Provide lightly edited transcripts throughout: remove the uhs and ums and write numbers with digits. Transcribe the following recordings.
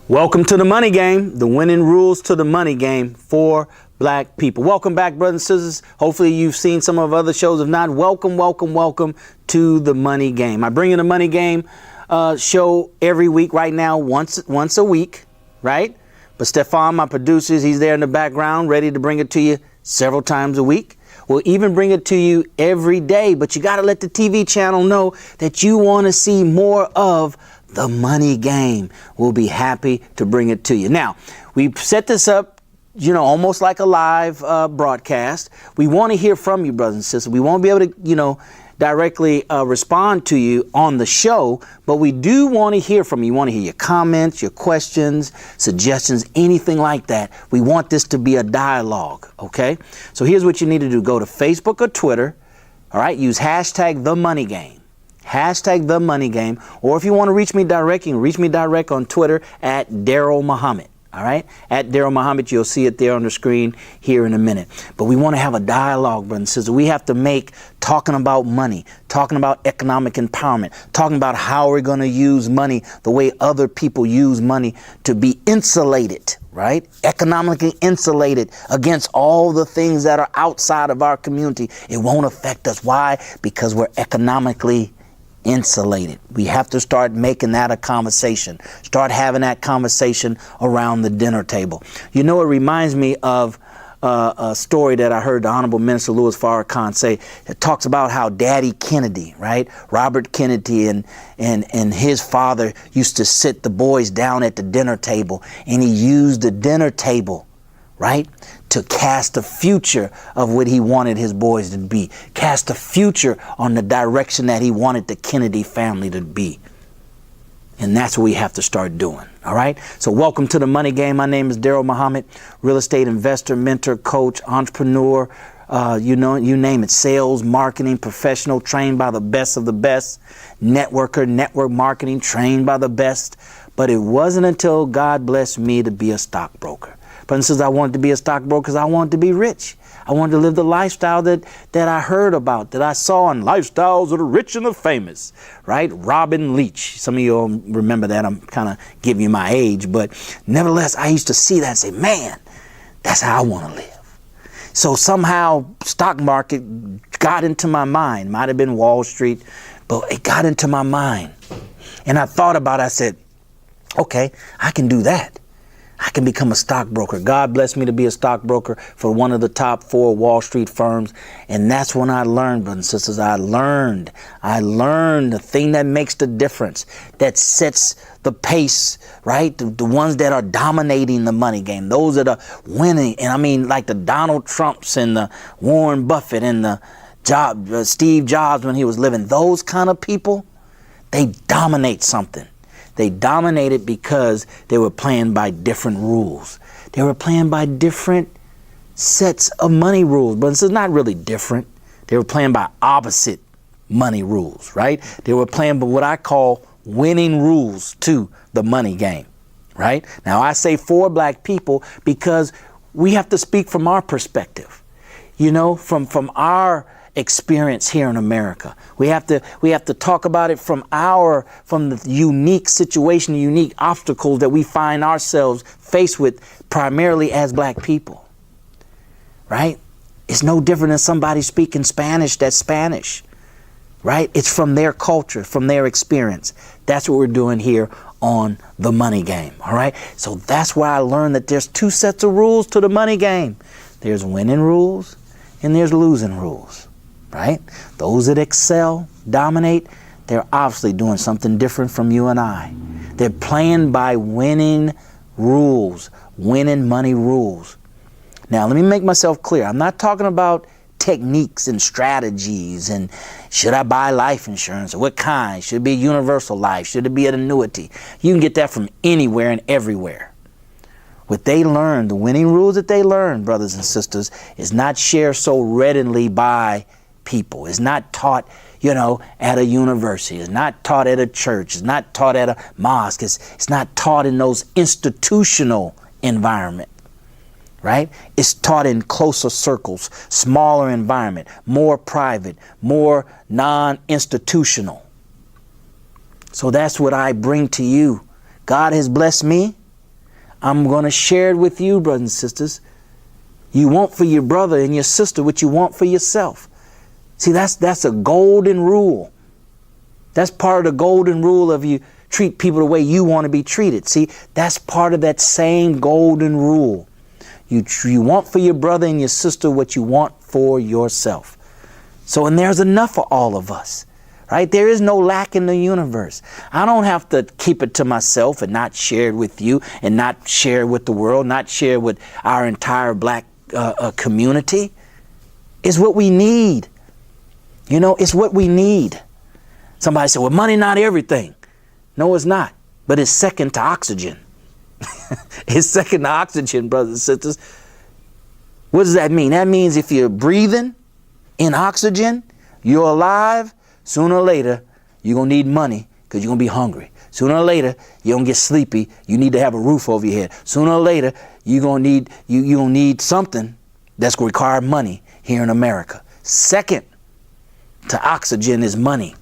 Welcome to the money game, the winning rules to the money game for black people. Welcome back, brothers and sisters. Hopefully you've seen some of other shows. If not, welcome to the money game. I bring you the money game show every week right now, once a week, right? But Stefan, my producer, he's there in the background, ready to bring it to you several times a week. We'll even bring it to you every day, but you got to let the TV channel know that you want to see more of the money game. We'll be happy to bring it to you. Now, we set this up, almost like a live broadcast. We want to hear from you, brothers and sisters. We won't be able to, directly respond to you on the show, but we do want to hear from you. We want to hear your comments, your questions, suggestions, anything like that. We want this to be a dialogue, okay? So here's what you need to do. Go to Facebook or Twitter, all right? Use hashtag The Money Game. Hashtag The Money Game. Or if you want to reach me direct, you can reach me direct on Twitter at Daryl Muhammad. All right, at Daryl Muhammad, you'll see it there on the screen here in a minute. But we want to have a dialogue, brothers and sisters. We have to make talking about money, talking about economic empowerment, talking about how we're going to use money the way other people use money to be insulated, right? Economically insulated against all the things that are outside of our community. It won't affect us. Why? Because we're economically insulated. We have to start making that a conversation. Start having that conversation around the dinner table. It reminds me of a story that I heard the Honorable Minister Louis Farrakhan say. It talks about how Daddy Kennedy, right? Robert Kennedy and his father used to sit the boys down at the dinner table, and he used the dinner table, right, to cast the future of what he wanted his boys to be, cast the future on the direction that he wanted the Kennedy family to be. And that's what we have to start doing. All right. So welcome to the money game. My name is Daryl Muhammad, real estate investor, mentor, coach, entrepreneur, you name it, sales, marketing, professional, trained by the best of the best, networker, network marketing, trained by the best. But it wasn't until God blessed me to be a stockbroker. But and sisters, I wanted to be a stockbroker because I wanted to be rich. I wanted to live the lifestyle that I heard about, that I saw in Lifestyles of the Rich and the Famous, right? Robin Leach. Some of you all remember that. I'm kind of giving you my age, but nevertheless, I used to see that and say, man, that's how I want to live. So somehow stock market got into my mind. Might have been Wall Street, but it got into my mind. And I thought about it. I said, okay, I can do that. I can become a stockbroker. God blessed me to be a stockbroker for one of the top 4 Wall Street firms. And that's when I learned, brothers and sisters, I learned the thing that makes the difference, that sets the pace, right? The ones that are dominating the money game, those that are winning. And I mean, like the Donald Trumps and the Warren Buffett and the Steve Jobs when he was living, those kind of people, they dominate something. They dominated because they were playing by different rules. They were playing by different sets of money rules, but it's not really different. They were playing by opposite money rules, right? They were playing by what I call winning rules to the money game, right? Now, I say for black people because we have to speak from our perspective, from our experience here in America. We have to talk about it from the unique situation, unique obstacles that we find ourselves faced with primarily as black people, right? It's no different than somebody speaking Spanish that's Spanish, right? It's from their culture, from their experience. That's what we're doing here on the money game, all right? So that's where I learned that there's 2 sets of rules to the money game. There's winning rules and there's losing rules. Right? Those that excel, dominate, they're obviously doing something different from you and I. They're playing by winning rules, winning money rules. Now, let me make myself clear. I'm not talking about techniques and strategies and should I buy life insurance or what kind? Should it be universal life? Should it be an annuity? You can get that from anywhere and everywhere. What they learned, the winning rules that they learned, brothers and sisters, is not shared so readily by people. It's not taught, at a university. It's not taught at a church. It's not taught at a mosque. It's not taught in those institutional environment, right? It's taught in closer circles, smaller environment, more private, more non-institutional. So that's what I bring to you. God has blessed me I'm going to share it with you, brothers and sisters. You want for your brother and your sister what you want for yourself. See, that's a golden rule. That's part of the golden rule of you treat people the way you want to be treated. See, that's part of that same golden rule. You want for your brother and your sister what you want for yourself. So, and there's enough for all of us, right? There is no lack in the universe. I don't have to keep it to myself and not share it with you and not share it with the world, not share it with our entire black community. It's what we need. You know, it's what we need. Somebody said, well, money not everything. No, it's not. But it's second to oxygen. It's second to oxygen, brothers and sisters. What does that mean? That means if you're breathing in oxygen, you're alive, sooner or later, you're going to need money because you're going to be hungry. Sooner or later, you're going to get sleepy. You need to have a roof over your head. Sooner or later, you're going to need something that's going to require money here in America. Second to oxygen is money,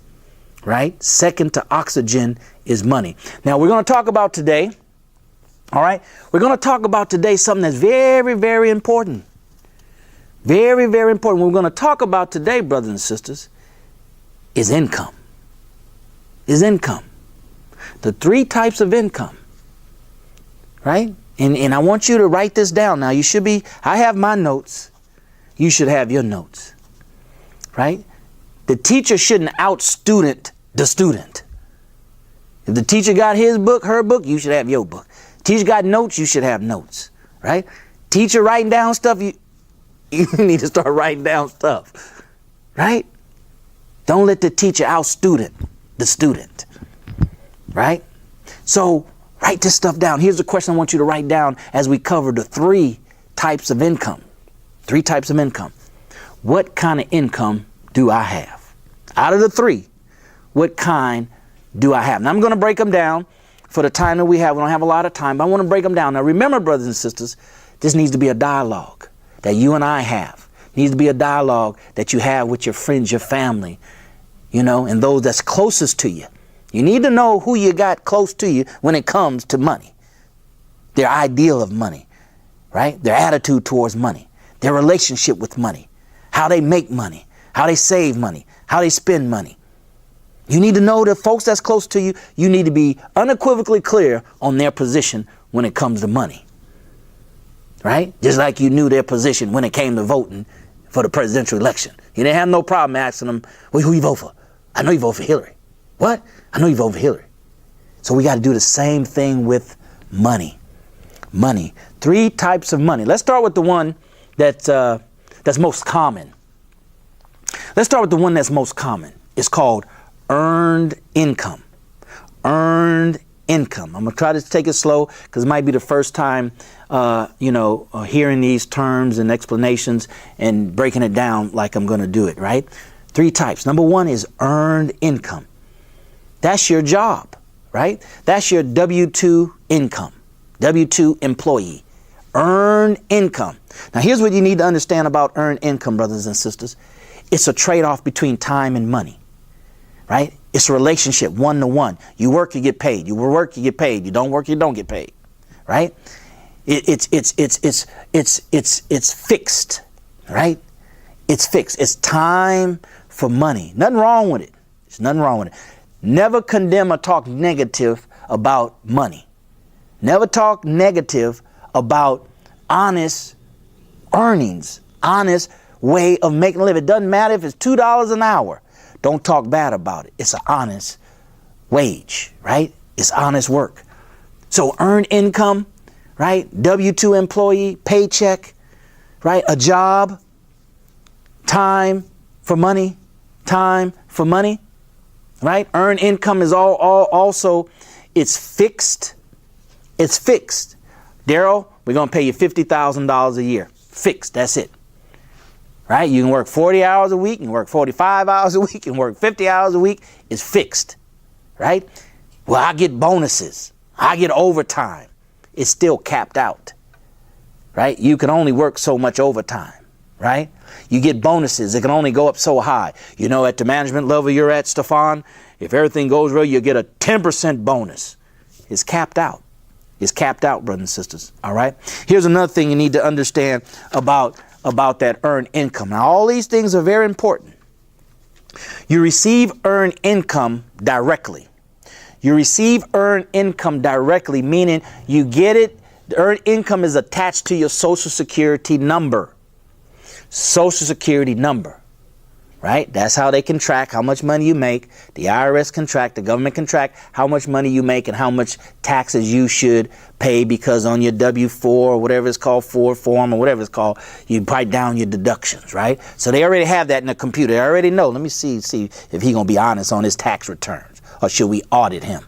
right? Second to oxygen is money. Now, we're going to talk about today, all right? We're going to talk about today something that's very, very important. Very, very important. What we're going to talk about today, brothers and sisters, is income. Is income. The three types of income, right? And I want you to write this down. Now, I have my notes. You should have your notes, right? The teacher shouldn't out-student the student. If the teacher got his book, her book, you should have your book. Teacher got notes, you should have notes, right? Teacher writing down stuff, you need to start writing down stuff, right? Don't let the teacher out-student the student, right? So write this stuff down. Here's the question I want you to write down as we cover the three types of income. Three types of income. What kind of income do I have? Out of the three, what kind do I have? Now, I'm going to break them down for the time that we have. We don't have a lot of time, but I want to break them down. Now, remember, brothers and sisters, this needs to be a dialogue that you and I have. It needs to be a dialogue that you have with your friends, your family, you know, and those that's closest to you. You need to know who you got close to you when it comes to money. Their ideal of money, right? Their attitude towards money, their relationship with money, how they make money, how they save money, how they spend money. You need to know the folks that's close to you. You need to be unequivocally clear on their position when it comes to money, right? Just like you knew their position when it came to voting for the presidential election. You didn't have no problem asking them, well, who you vote for? I know you vote for Hillary. What? I know you vote for Hillary. So we got to do the same thing with money. Money. Three types of money. Let's start with the one that's most common. Let's start with the one that's most common. It's called earned income. Earned income. I'm going to try to take it slow because it might be the first time, hearing these terms and explanations and breaking it down like I'm going to do it, right? Three types. Number one is earned income. That's your job, right? That's your W-2 income, W-2 employee. Earned income. Now, here's what you need to understand about earned income, brothers and sisters. It's a trade-off between time and money, right? It's a relationship, one-to-one. You work, you get paid. You work, you get paid. You don't work, you don't get paid, right? It's fixed, right? It's fixed. It's time for money. Nothing wrong with it. There's nothing wrong with it. Never condemn or talk negative about money. Never talk negative about honest earnings, honest way of making a living. It doesn't matter if it's $2 an hour. Don't talk bad about it. It's an honest wage, right? It's honest work. So earned income, right? W-2 employee, paycheck, right? A job, time for money, right? Earned income is also, it's fixed. It's fixed. Daryl, we're going to pay you $50,000 a year. Fixed. That's it. Right? You can work 40 hours a week, you can work 45 hours a week, you can work 50 hours a week. It's fixed. Right? Well, I get bonuses. I get overtime. It's still capped out. Right? You can only work so much overtime. Right? You get bonuses. It can only go up so high. You know, at the management level you're at, Stefan, if everything goes well, you get a 10% bonus. It's capped out. It's capped out, brothers and sisters. All right. Here's another thing you need to understand about that earned income. Now, all these things are very important. You receive earned income directly. You receive earned income directly, meaning you get it. The earned income is attached to your Social Security number. Social Security number, right? That's how they can track how much money you make. The IRS can track, the government can track how much money you make and how much taxes you should pay, because on your W-4 or whatever it's called, Ford form or whatever it's called, you write down your deductions, right? So they already have that in the computer. They already know. Let me see if he's going to be honest on his tax returns, or should we audit him?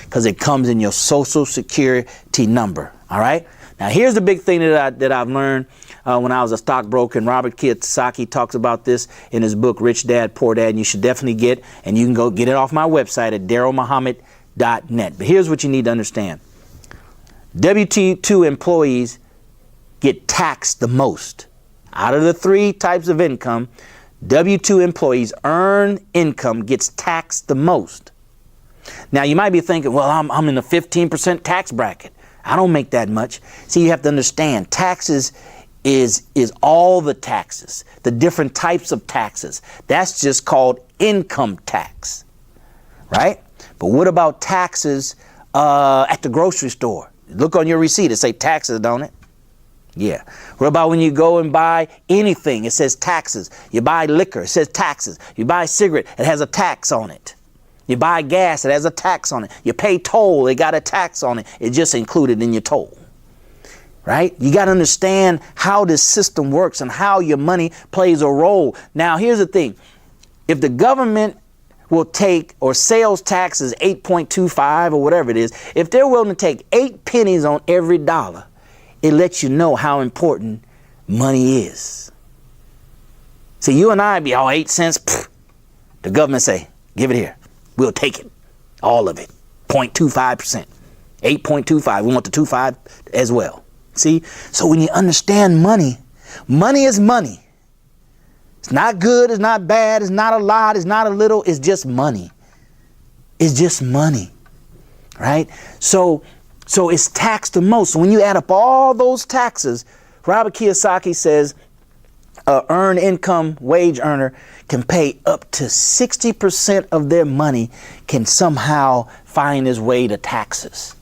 Because it comes in your Social Security number. All right. Now, here's the big thing that I've learned when I was a stockbroker, and Robert Kiyosaki talks about this in his book, Rich Dad, Poor Dad, and you should definitely get, and you can go get it off my website at darylmuhammad.net. But here's what you need to understand. W-2 employees get taxed the most. Out of the three types of income, W-2 employees' earned income gets taxed the most. Now, you might be thinking, well, I'm in the 15% tax bracket. I don't make that much. See, you have to understand, taxes is all the taxes, the different types of taxes. That's just called income tax, right? But what about taxes at the grocery store? Look on your receipt. It say taxes, don't it? Yeah. What about when you go and buy anything? It says taxes. You buy liquor. It says taxes. You buy a cigarette. It has a tax on it. You buy gas, it has a tax on it. You pay toll, it got a tax on it. It's just included in your toll, right? You got to understand how this system works and how your money plays a role. Now, here's the thing. If the government will take, or sales tax is 8.25 or whatever it is, if they're willing to take 8 pennies on every dollar, it lets you know how important money is. See, you and I be all 8 cents. Pfft. The government say, give it here. We'll take it, all of it, 0.25%, 8.25. We want the 2.5 as well. See, so when you understand money, money is money. It's not good, it's not bad, it's not a lot, it's not a little, it's just money. It's just money, right? So it's taxed the most. So when you add up all those taxes, Robert Kiyosaki says, earned income wage earner can pay up to 60% of their money can somehow find its way to taxes.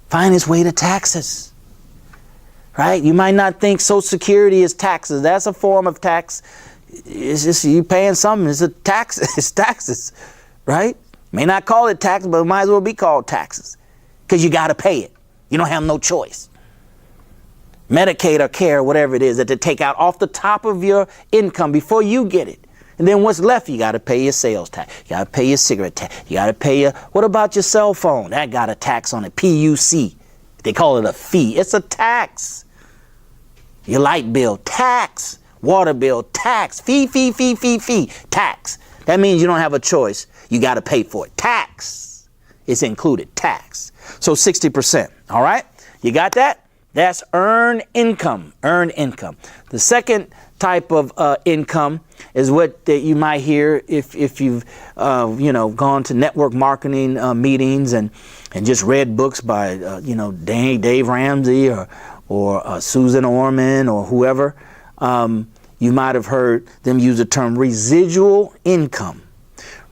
Find its way to taxes. Right? You might not think Social Security is taxes. That's a form of tax. It's just you paying something. It's a tax. It's taxes. Right? May not call it tax, but it might as well be called taxes. Because you got to pay it. You don't have no choice. Medicaid or care, whatever it is, that they take out off the top of your income before you get it. And then what's left, you got to pay your sales tax. You got to pay your cigarette tax. You got to pay your, what about your cell phone? That got a tax on it, PUC. They call it a fee. It's a tax. Your light bill, tax. Water bill, tax. Fee, tax. That means you don't have a choice. You got to pay for it. Tax. It's included, tax. So 60%, all right? You got that? That's earned income, earned income. The second type of income is what that you might hear if you've gone to network marketing meetings and just read books by Dave Ramsey or Susan Orman or whoever. You might have heard them use the term residual income.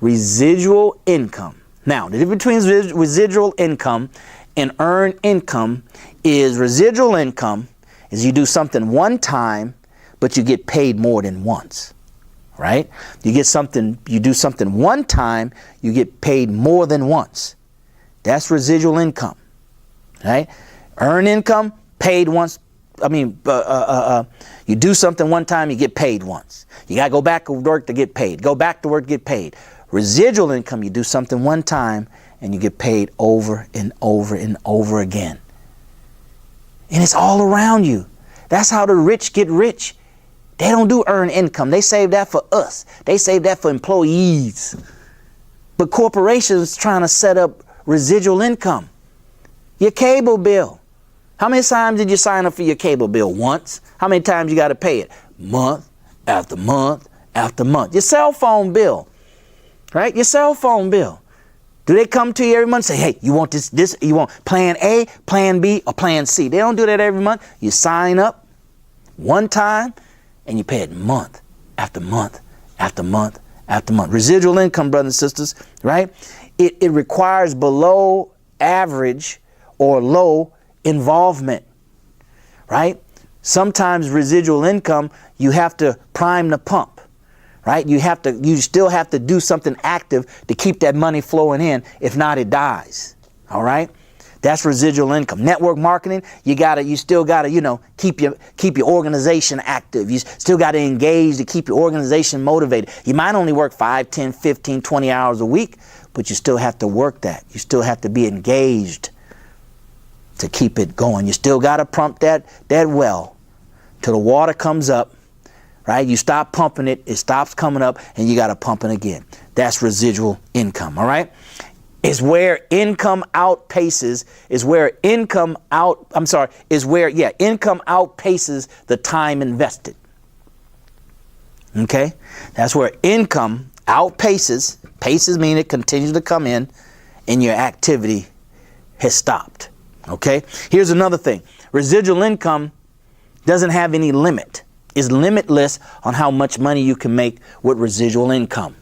Residual income. Now, the difference between residual income and earned income is residual income is you do something one time, but you get paid more than once, right? You do something one time, you get paid more than once. That's residual income, right? Earned income, paid once. You do something one time, you get paid once. You got to go back to work to get paid. Go back to work, get paid. Residual income, you do something one time and you get paid over and over and over again. And it's all around you. That's how the rich get rich. They don't do earned income. They save that for us. They save that for employees. But corporations trying to set up residual income. Your cable bill. How many times did you sign up for your cable bill? Once. How many times you got to pay it? Month after month after month. Your cell phone bill. Right? Your cell phone bill. Do they come to you every month and say, hey, you want this, you want plan A, plan B, or plan C? They don't do that every month. You sign up one time and you pay it month after month after month after month. Residual income, brothers and sisters, right? It requires below average or low involvement, right? Sometimes residual income, you have to prime the pump. Right? You still have to do something active to keep that money flowing in. If not, it dies. All right. That's residual income. Network marketing, you still gotta, keep your organization active. You still gotta engage to keep your organization motivated. You might only work 5, 10, 15, 20 hours a week, but you still have to work that. You still have to be engaged to keep it going. You still gotta pump that well till the water comes up. Right? You stop pumping it, it stops coming up, and you got to pump it again. That's residual income. All right. Income outpaces the time invested. Okay. That's where income paces mean it continues to come in and your activity has stopped. Okay. Here's another thing. Residual income doesn't have any limit. Is limitless on how much money you can make with residual income.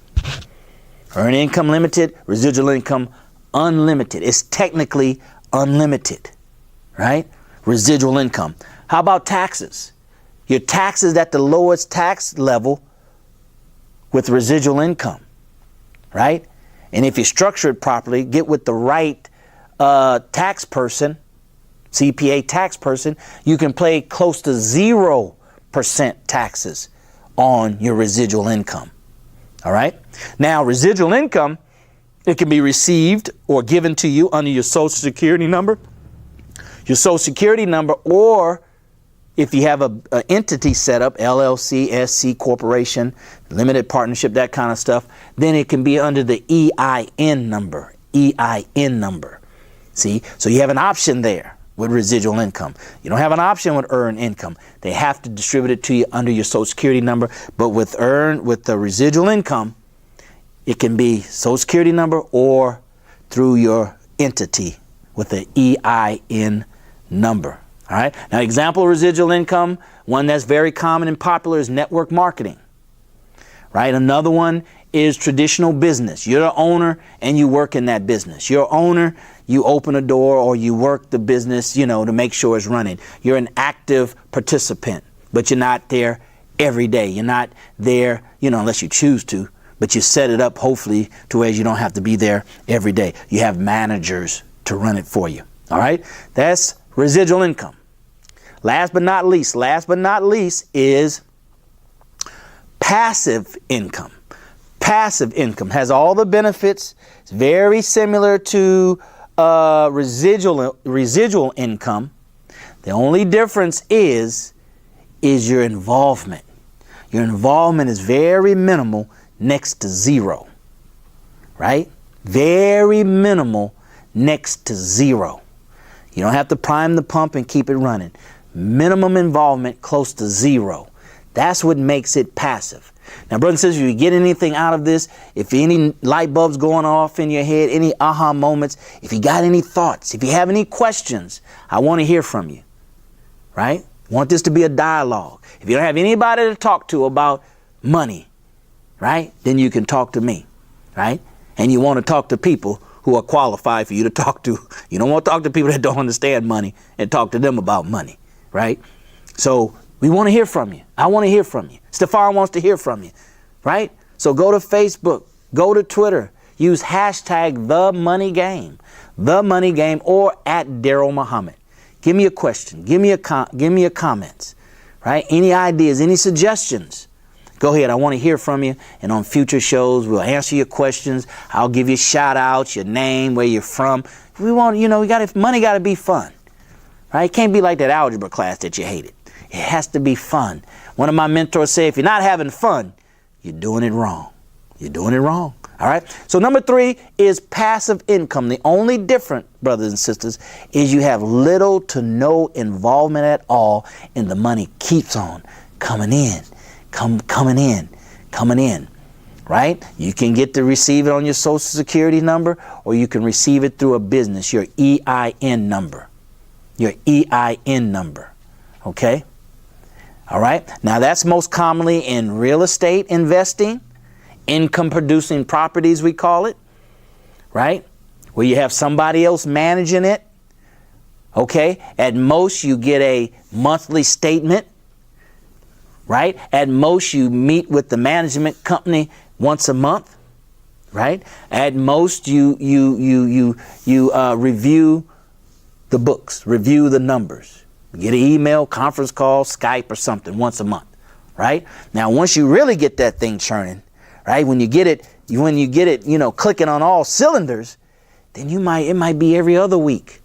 Earned income limited, residual income unlimited. It's technically unlimited, right? Residual income. How about taxes? Your taxes at the lowest tax level with residual income, right? And if you structure it properly, get with the right tax person, CPA tax person, you can pay close to 0% taxes on your residual income. All right. Now, residual income, it can be received or given to you under your Social Security number. Your Social Security number, or if you have an entity set up, LLC, SC, corporation, limited partnership, that kind of stuff, then it can be under the EIN number. EIN number. See, so you have an option there. With residual income. You don't have an option with earned income. They have to distribute it to you under your Social Security number. But with the residual income, it can be Social Security number or through your entity with the EIN number. All right. Now, example of residual income, one that's very common and popular is network marketing. Right. Another one is traditional business. You're the owner and you work in that business. You're owner, you open a door or you work the business, to make sure it's running. You're an active participant, but you're not there every day. You're not there, unless you choose to, but you set it up hopefully to where you don't have to be there every day. You have managers to run it for you. All right. That's residual income. Last but not least is passive income. Passive income has all the benefits. It's very similar to residual income. The only difference is your involvement. Your involvement is very minimal, next to zero. Right? Very minimal, next to zero. You don't have to prime the pump and keep it running. Minimum involvement, close to zero. That's what makes it passive. Now, brothers and sisters, if you get anything out of this, if any light bulbs going off in your head, any aha moments, if you got any thoughts, if you have any questions, I want to hear from you, right? I want this to be a dialogue. If you don't have anybody to talk to about money, right, then you can talk to me, right? And you want to talk to people who are qualified for you to talk to. You don't want to talk to people that don't understand money and talk to them about money, right? So we want to hear from you. I want to hear from you. Stefan wants to hear from you, right? So go to Facebook, go to Twitter, use hashtag The Money Game, or at Daryl Muhammad. Give me a question. Give me a comments, right? Any ideas, any suggestions? Go ahead. I want to hear from you. And on future shows, we'll answer your questions. I'll give you shout outs, your name, where you're from. We want, money got to be fun, right? It can't be like that algebra class that you hated. It has to be fun. One of my mentors said, if you're not having fun, you're doing it wrong. You're doing it wrong. All right. So number 3 is passive income. The only difference, brothers and sisters, is you have little to no involvement at all, and the money keeps on coming in, coming in. right? You can get to receive it on your Social Security number, or you can receive it through a business, your EIN number. Your EIN number. Okay? All right? Now, that's most commonly in real estate investing, income producing properties, we call it, right? Where you have somebody else managing it. Okay? At most, you get a monthly statement, right? At most, you meet with the management company once a month, right? At most, you review the books, review the numbers, get an email, conference call, Skype, or something once a month, right? Now, once you really get that thing churning, right? When you get it, clicking on all cylinders, then it might be every other week,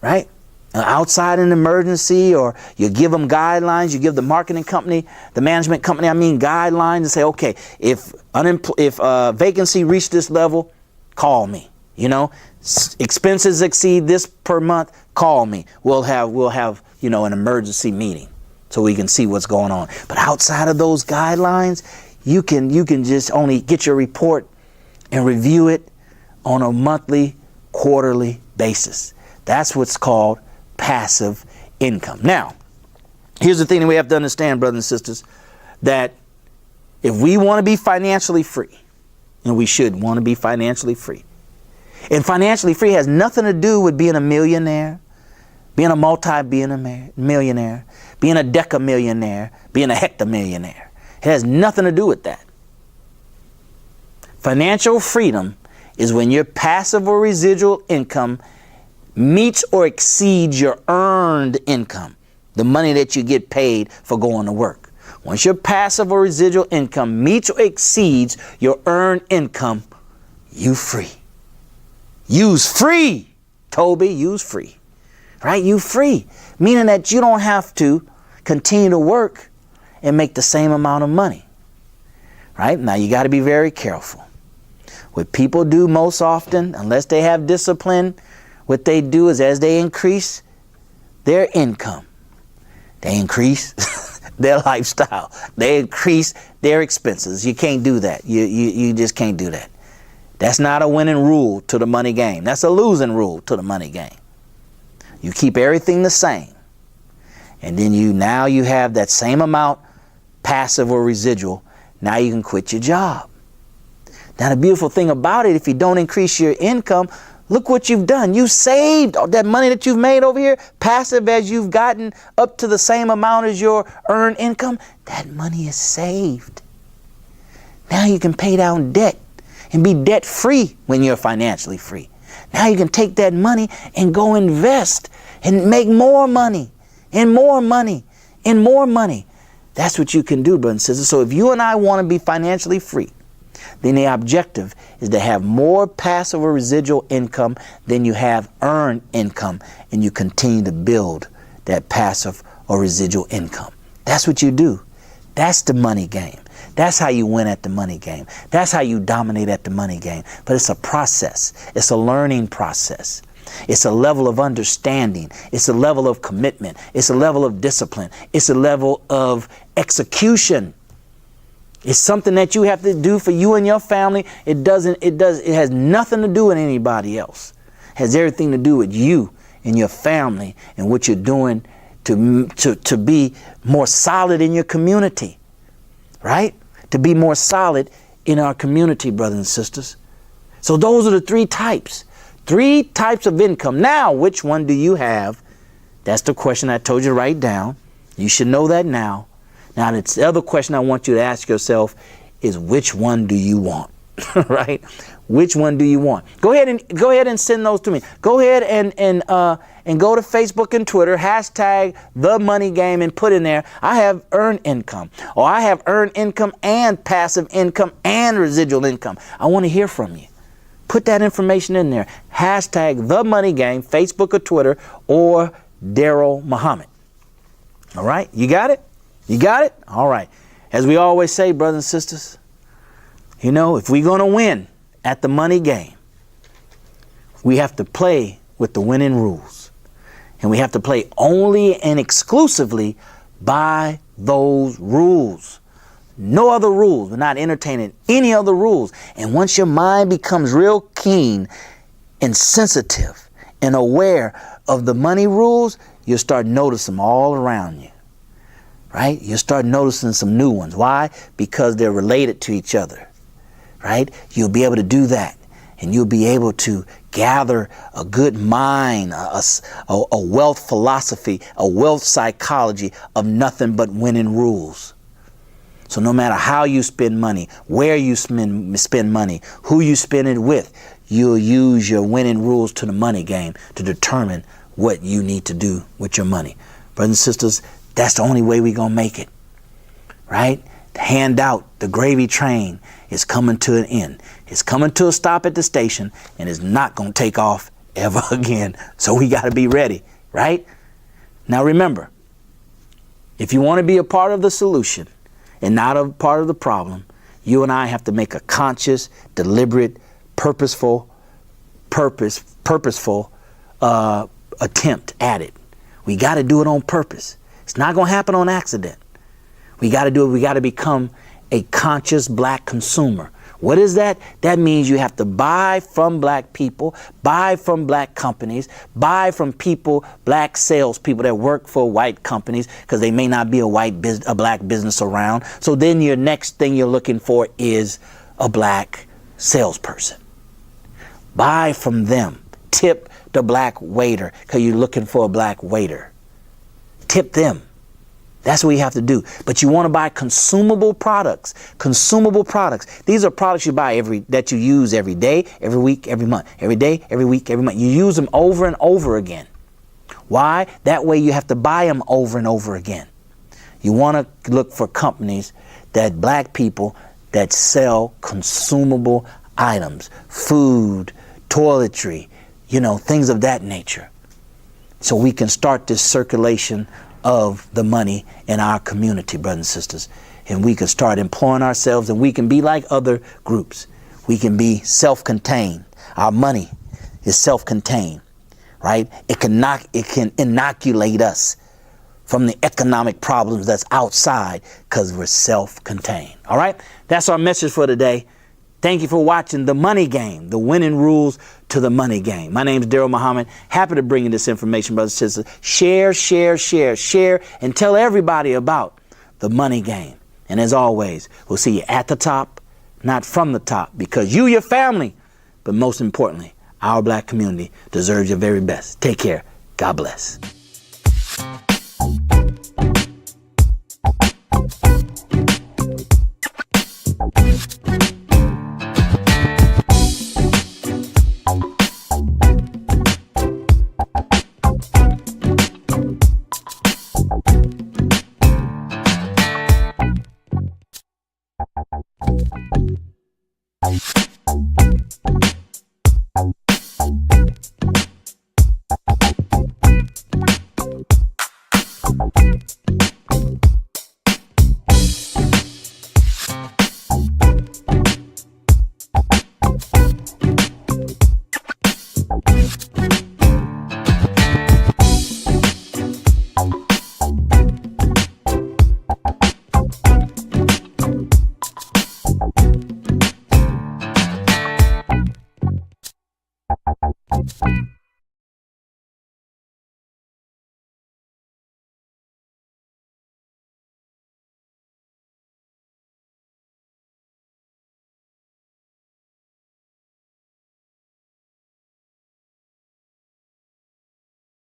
right? Outside an emergency, or you give them guidelines, you give the marketing company, the management company, guidelines, and say, okay, if vacancy reached this level, call me. Expenses exceed this per month, call me. We'll have an emergency meeting so we can see what's going on. But outside of those guidelines, you can just only get your report and review it on a monthly, quarterly basis. That's what's called passive income. Now, here's the thing that we have to understand, brothers and sisters, that if we want to be financially free, and we should want to be financially free, and financially free has nothing to do with being a millionaire, being a multi-millionaire, being a decamillionaire, being a hectamillionaire. It has nothing to do with that. Financial freedom is when your passive or residual income meets or exceeds your earned income, the money that you get paid for going to work. Once your passive or residual income meets or exceeds your earned income, you free. Use free, Toby, use free, right? You free, meaning that you don't have to continue to work and make the same amount of money, right? Now, you got to be very careful. What people do most often, unless they have discipline, what they do is as they increase their income, they increase their lifestyle, they increase their expenses. You can't do that. You just can't do that. That's not a winning rule to the money game. That's a losing rule to the money game. You keep everything the same. And then you have that same amount, passive or residual. Now you can quit your job. Now, the beautiful thing about it, if you don't increase your income, look what you've done. You saved all that money that you've made over here, passive as you've gotten up to the same amount as your earned income. That money is saved. Now you can pay down debt and be debt free when you're financially free. Now you can take that money and go invest and make more money and more money and more money. That's what you can do, brothers and sisters. So if you and I want to be financially free, then the objective is to have more passive or residual income than you have earned income, and you continue to build that passive or residual income. That's what you do. That's the money game. That's how you win at the money game. That's how you dominate at the money game. But it's a process. It's a learning process. It's a level of understanding. It's a level of commitment. It's a level of discipline. It's a level of execution. It's something that you have to do for you and your family. It has nothing to do with anybody else. It has everything to do with you and your family and what you're doing to be more solid in your community, right? To be more solid in our community, brothers and sisters. So those are the three types of income. Now, which one do you have? That's the question I told you to write down. You should know that now. Now, the other question I want you to ask yourself is, which one do you want? Right? Which one do you want? Go ahead and send those to me. Go ahead and go to Facebook and Twitter, hashtag the money game, and put in there, I have earned income, or I have earned income and passive income and residual income. I want to hear from you. Put that information in there. Hashtag the money game, Facebook or Twitter, or Daryl Muhammad. All right? You got it? You got it? All right. As we always say, brothers and sisters, if we're going to win at the money game, we have to play with the winning rules. And we have to play only and exclusively by those rules. No other rules. We're not entertaining any other rules. And once your mind becomes real keen and sensitive and aware of the money rules, you'll start noticing them all around you, right? You'll start noticing some new ones. Why? Because they're related to each other, right? You'll be able to do that, and you'll be able to gather a good mind, a wealth philosophy, a wealth psychology of nothing but winning rules. So no matter how you spend money, where you spend money, who you spend it with, you'll use your winning rules to the money game to determine what you need to do with your money. Brothers and sisters, that's the only way we're going to make it, right? The handout, the gravy train is coming to an end. It's coming to a stop at the station, and it's not going to take off ever again. So we got to be ready, right? Now remember, if you want to be a part of the solution and not a part of the problem, you and I have to make a conscious, deliberate, purposeful attempt at it. We got to do it on purpose. It's not going to happen on accident. We got to do it. We got to become a conscious black consumer. What is that? That means you have to buy from black people, buy from black companies, buy from people, black salespeople that work for white companies, because they may not be a black business around. So then your next thing you're looking for is a black salesperson. Buy from them. Tip the black waiter because you're looking for a black waiter. Tip them. That's what you have to do. But you want to buy consumable products. Consumable products. These are products you buy that you use every day, every week, every month. Every day, every week, every month. You use them over and over again. Why? That way you have to buy them over and over again. You want to look for companies that black people that sell consumable items, food, toiletry, things of that nature. So we can start this circulation of the money in our community, brothers and sisters. And we can start employing ourselves, and we can be like other groups. We can be self-contained. Our money is self-contained, right? It can inoculate us from the economic problems that's outside because we're self-contained. All right? That's our message for today. Thank you for watching The Money Game, the winning rules to the money game. My name is Daryl Muhammad. Happy to bring you this information, brothers and sisters. Share, and tell everybody about The Money Game. And as always, we'll see you at the top, not from the top, because you, your family, but most importantly, our black community deserves your very best. Take care. God bless.